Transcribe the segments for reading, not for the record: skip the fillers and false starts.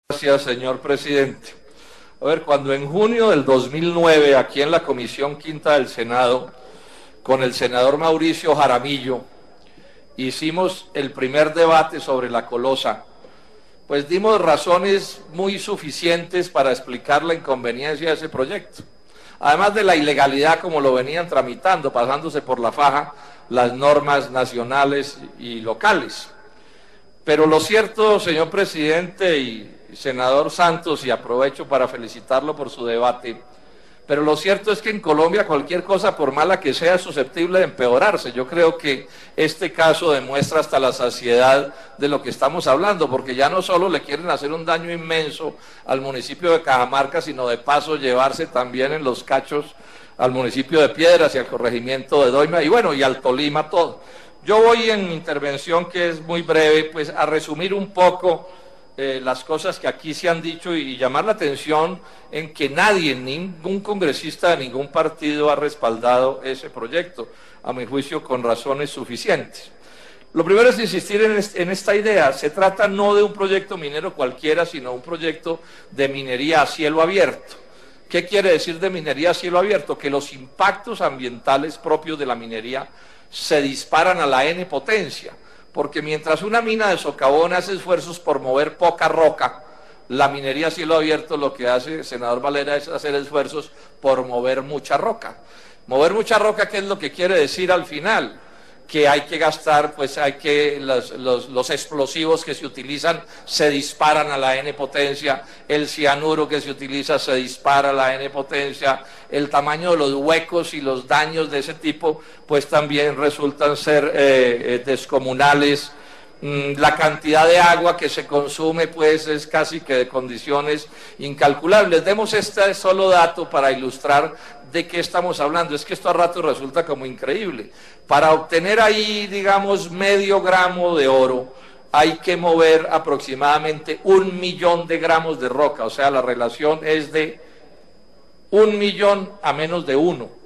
Gracias, señor presidente. A ver, cuando en junio del 2009, aquí en la Comisión Quinta del Senado, con el senador Mauricio Jaramillo, hicimos el primer debate sobre la Colosa, pues dimos razones muy suficientes para explicar la inconveniencia de ese proyecto. Además de la ilegalidad como lo venían tramitando, pasándose por la faja las normas nacionales y locales. Pero lo cierto, señor presidente y senador Santos, y aprovecho para felicitarlo por su debate, pero lo cierto es que en Colombia cualquier cosa, por mala que sea, es susceptible de empeorarse. Yo creo que este caso demuestra hasta la saciedad de lo que estamos hablando, porque ya no solo le quieren hacer un daño inmenso al municipio de Cajamarca, sino de paso llevarse también en los cachos al municipio de Piedras y al corregimiento de Doima, y bueno, y al Tolima todo. Yo voy en mi intervención, que es muy breve, pues a resumir un poco las cosas que aquí se han dicho y llamar la atención en que nadie, ningún congresista de ningún partido ha respaldado ese proyecto, a mi juicio con razones suficientes. Lo primero es insistir en esta idea. Se trata no de un proyecto minero cualquiera, sino un proyecto de minería a cielo abierto. ¿Qué quiere decir de minería a cielo abierto? Que los impactos ambientales propios de la minería se disparan a la N potencia, porque mientras una mina de socavón hace esfuerzos por mover poca roca, la minería a cielo abierto lo que hace, senador Valera, es hacer esfuerzos por mover mucha roca. Mover mucha roca, ¿qué es lo que quiere decir al final? Que hay que gastar, pues hay que, los explosivos que se utilizan se disparan a la N potencia, el cianuro que se utiliza se dispara a la N potencia, el tamaño de los huecos y los daños de ese tipo, pues también resultan ser descomunales. La cantidad de agua que se consume, pues es casi que de condiciones incalculables. Demos este solo dato para ilustrar de qué estamos hablando. Es que esto a rato resulta como increíble. Para obtener ahí, digamos, medio gramo de oro, hay que mover aproximadamente 1 millón de gramos de roca. O sea, la relación es de 1 millón a menos de 1.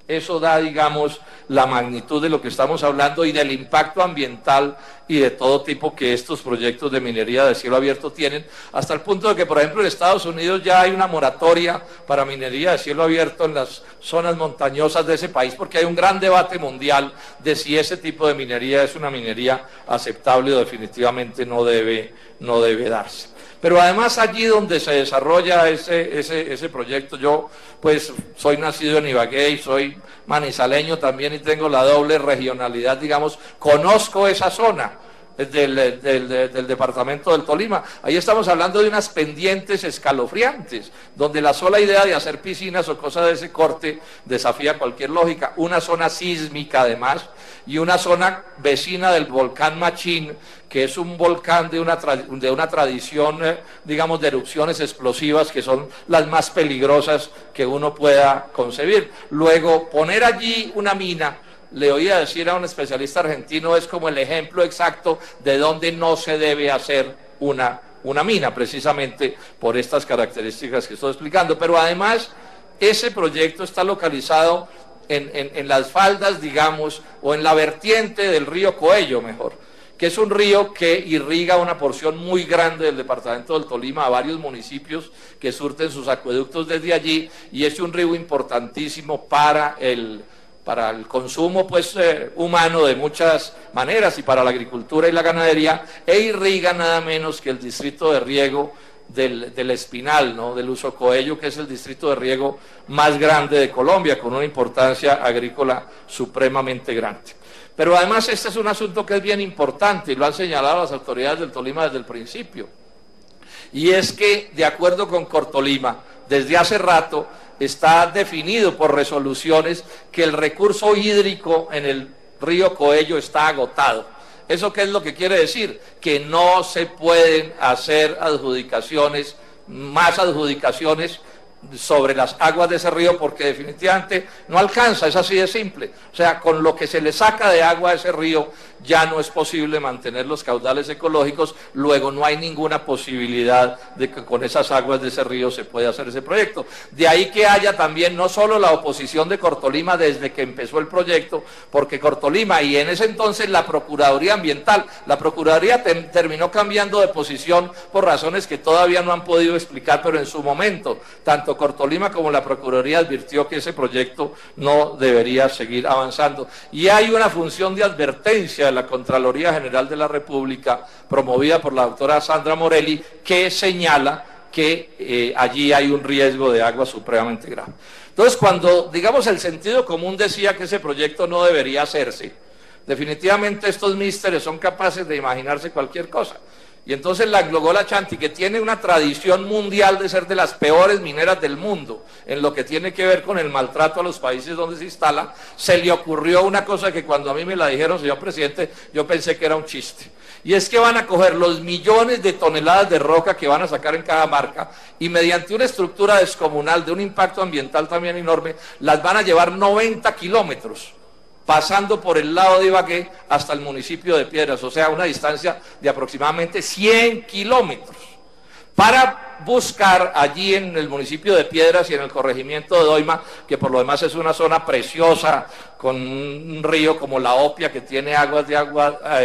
Eso da, digamos, la magnitud de lo que estamos hablando y del impacto ambiental y de todo tipo que estos proyectos de minería de cielo abierto tienen, hasta el punto de que, por ejemplo, en Estados Unidos ya hay una moratoria para minería de cielo abierto en las zonas montañosas de ese país, porque hay un gran debate mundial de si ese tipo de minería es una minería aceptable o definitivamente no debe darse. Pero además allí donde se desarrolla ese proyecto, yo pues soy nacido en Ibagué y soy manizaleño también y tengo la doble regionalidad, digamos, conozco esa zona del departamento del Tolima. Ahí estamos hablando de unas pendientes escalofriantes, donde la sola idea de hacer piscinas o cosas de ese corte desafía cualquier lógica. Una zona sísmica además, y una zona vecina del volcán Machín, que es un volcán de una tradición, digamos, de erupciones explosivas que son las más peligrosas que uno pueda concebir. Luego, poner allí una mina, le oía decir a un especialista argentino, es como el ejemplo exacto de donde no se debe hacer una mina, precisamente por estas características que estoy explicando. Pero además, ese proyecto está localizado en las faldas, digamos, o en la vertiente del río Coello, mejor, que es un río que irriga una porción muy grande del departamento del Tolima, a varios municipios que surten sus acueductos desde allí, y es un río importantísimo para el consumo pues humano de muchas maneras y para la agricultura y la ganadería, e irriga nada menos que el distrito de riego del Espinal, ¿no?, del Uso Coello, que es el distrito de riego más grande de Colombia, con una importancia agrícola supremamente grande. Pero además este es un asunto que es bien importante y lo han señalado las autoridades del Tolima desde el principio, y es que, de acuerdo con Cortolima, desde hace rato está definido por resoluciones que el recurso hídrico en el río Coello está agotado. ¿Eso qué es lo que quiere decir? Que no se pueden hacer más adjudicaciones sobre las aguas de ese río, porque definitivamente no alcanza, es así de simple. O sea, con lo que se le saca de agua a ese río ya no es posible mantener los caudales ecológicos, luego no hay ninguna posibilidad de que con esas aguas de ese río se pueda hacer ese proyecto. De ahí que haya también no solo la oposición de Cortolima desde que empezó el proyecto, porque Cortolima y en ese entonces la Procuraduría Ambiental, la Procuraduría terminó cambiando de posición por razones que todavía no han podido explicar, pero en su momento, tanto Cortolima como la Procuraduría advirtió que ese proyecto no debería seguir avanzando. Y hay una función de advertencia de la Contraloría General de la República, promovida por la doctora Sandra Morelli, que señala que allí hay un riesgo de agua supremamente grave. Entonces, cuando, digamos, el sentido común decía que ese proyecto no debería hacerse, definitivamente estos místeres son capaces de imaginarse cualquier cosa. Y entonces la Anglo-Gol Ashanti, que tiene una tradición mundial de ser de las peores mineras del mundo, en lo que tiene que ver con el maltrato a los países donde se instala, se le ocurrió una cosa que cuando a mí me la dijeron, señor presidente, yo pensé que era un chiste. Y es que van a coger los millones de toneladas de roca que van a sacar en cada marca y mediante una estructura descomunal de un impacto ambiental también enorme, las van a llevar 90 kilómetros. Pasando por el lado de Ibagué hasta el municipio de Piedras, o sea, una distancia de aproximadamente 100 kilómetros, para buscar allí en el municipio de Piedras y en el corregimiento de Doima, que por lo demás es una zona preciosa, con un río como la Opia, que tiene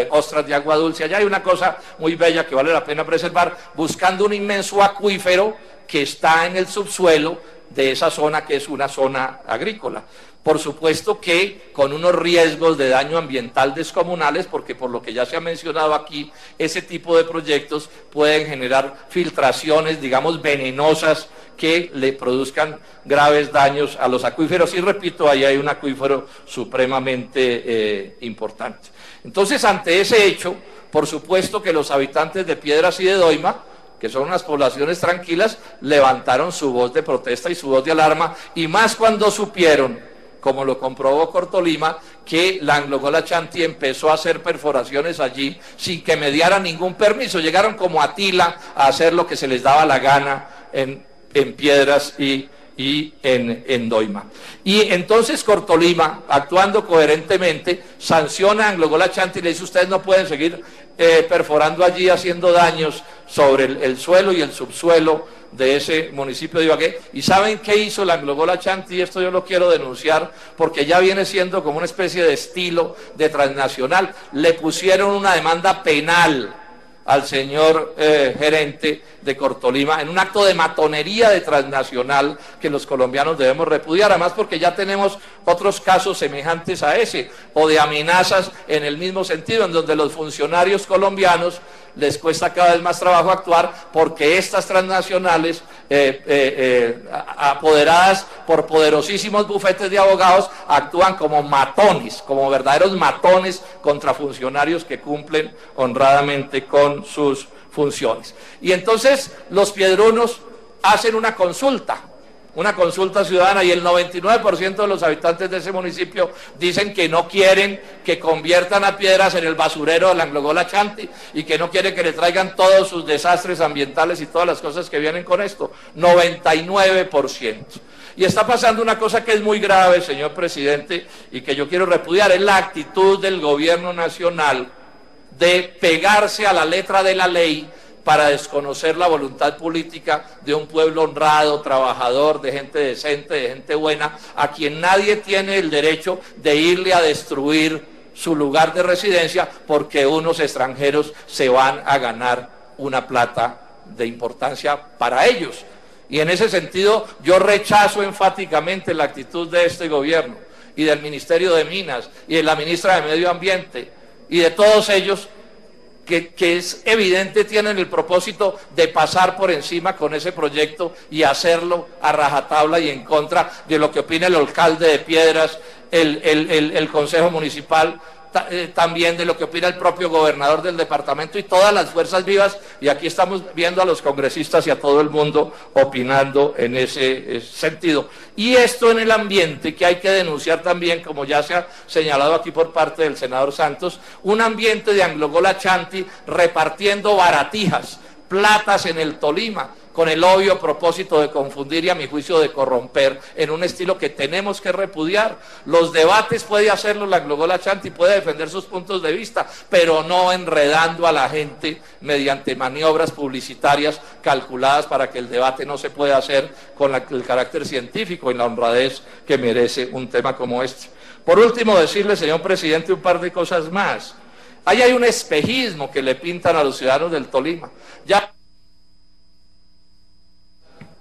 ostras de agua dulce. Allá hay una cosa muy bella que vale la pena preservar, buscando un inmenso acuífero que está en el subsuelo de esa zona, que es una zona agrícola. Por supuesto que con unos riesgos de daño ambiental descomunales, porque por lo que ya se ha mencionado aquí, ese tipo de proyectos pueden generar filtraciones, digamos, venenosas que le produzcan graves daños a los acuíferos. Y repito, ahí hay un acuífero supremamente importante. Entonces, ante ese hecho, por supuesto que los habitantes de Piedras y de Doima, que son unas poblaciones tranquilas, levantaron su voz de protesta y su voz de alarma, y más cuando supieron, como lo comprobó Cortolima, que la Anglo-Gol Ashanti empezó a hacer perforaciones allí sin que mediara ningún permiso. Llegaron como Atila a hacer lo que se les daba la gana en Piedras y en Doima. Y entonces Cortolima, actuando coherentemente, sanciona a Anglo-Gol Ashanti y le dice: ustedes no pueden seguir perforando allí, haciendo daños sobre el suelo y el subsuelo de ese municipio de Ibagué. ¿Y saben qué hizo la Anglo-Gol Ashanti? Y esto yo lo quiero denunciar porque ya viene siendo como una especie de estilo de transnacional. Le pusieron una demanda penal al señor gerente de Cortolima en un acto de matonería de transnacional que los colombianos debemos repudiar, además porque ya tenemos otros casos semejantes a ese, o de amenazas en el mismo sentido, en donde los funcionarios colombianos les cuesta cada vez más trabajo actuar porque estas transnacionales, apoderadas por poderosísimos bufetes de abogados, actúan como matones, como verdaderos matones contra funcionarios que cumplen honradamente con sus funciones. Y entonces los piedrunos hacen una consulta ciudadana, y el 99% de los habitantes de ese municipio dicen que no quieren que conviertan a Piedras en el basurero de la Anglogola Chanti, y que no quieren que le traigan todos sus desastres ambientales y todas las cosas que vienen con esto. 99%. Y está pasando una cosa que es muy grave, señor presidente, y que yo quiero repudiar: es la actitud del gobierno nacional de pegarse a la letra de la ley para desconocer la voluntad política de un pueblo honrado, trabajador, de gente decente, de gente buena, a quien nadie tiene el derecho de irle a destruir su lugar de residencia porque unos extranjeros se van a ganar una plata de importancia para ellos. Y en ese sentido yo rechazo enfáticamente la actitud de este gobierno y del Ministerio de Minas y de la ministra de Medio Ambiente y de todos ellos, que es evidente tienen el propósito de pasar por encima con ese proyecto y hacerlo a rajatabla y en contra de lo que opina el alcalde de Piedras, el Consejo Municipal, también de lo que opina el propio gobernador del departamento y todas las fuerzas vivas, y aquí estamos viendo a los congresistas y a todo el mundo opinando en ese sentido. Y esto en el ambiente que hay que denunciar también, como ya se ha señalado aquí por parte del senador Santos, un ambiente de Anglogola Chanti repartiendo baratijas, platas en el Tolima, con el obvio propósito de confundir y, a mi juicio, de corromper, en un estilo que tenemos que repudiar. Los debates puede hacerlo la Anglogola Chanti, puede defender sus puntos de vista, pero no enredando a la gente mediante maniobras publicitarias calculadas para que el debate no se pueda hacer con el carácter científico y la honradez que merece un tema como este. Por último, decirle, señor presidente, un par de cosas más. Ahí hay un espejismo que le pintan a los ciudadanos del Tolima. Ya...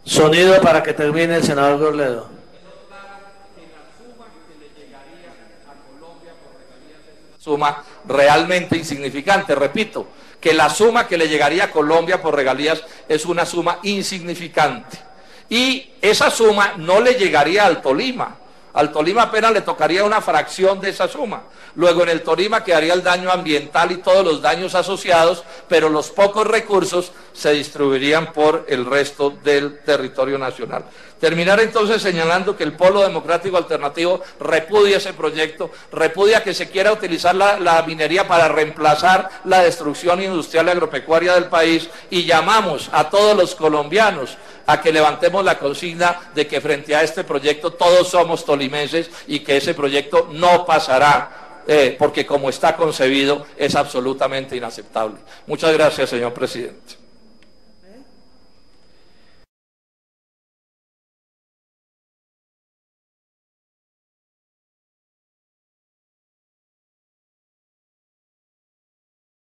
Sonido para que termine el senador Robledo. Suma realmente insignificante, repito, que la suma que le llegaría a Colombia por regalías es una suma insignificante. Y esa suma no le llegaría al Tolima. Al Tolima apenas le tocaría una fracción de esa suma. Luego en el Tolima quedaría el daño ambiental y todos los daños asociados, pero los pocos recursos se distribuirían por el resto del territorio nacional. Terminar entonces señalando que el Polo Democrático Alternativo repudia ese proyecto, repudia que se quiera utilizar la minería para reemplazar la destrucción industrial y agropecuaria del país, y llamamos a todos los colombianos a que levantemos la consigna de que frente a este proyecto todos somos tolimenses y que ese proyecto no pasará, porque como está concebido es absolutamente inaceptable. Muchas gracias, señor presidente.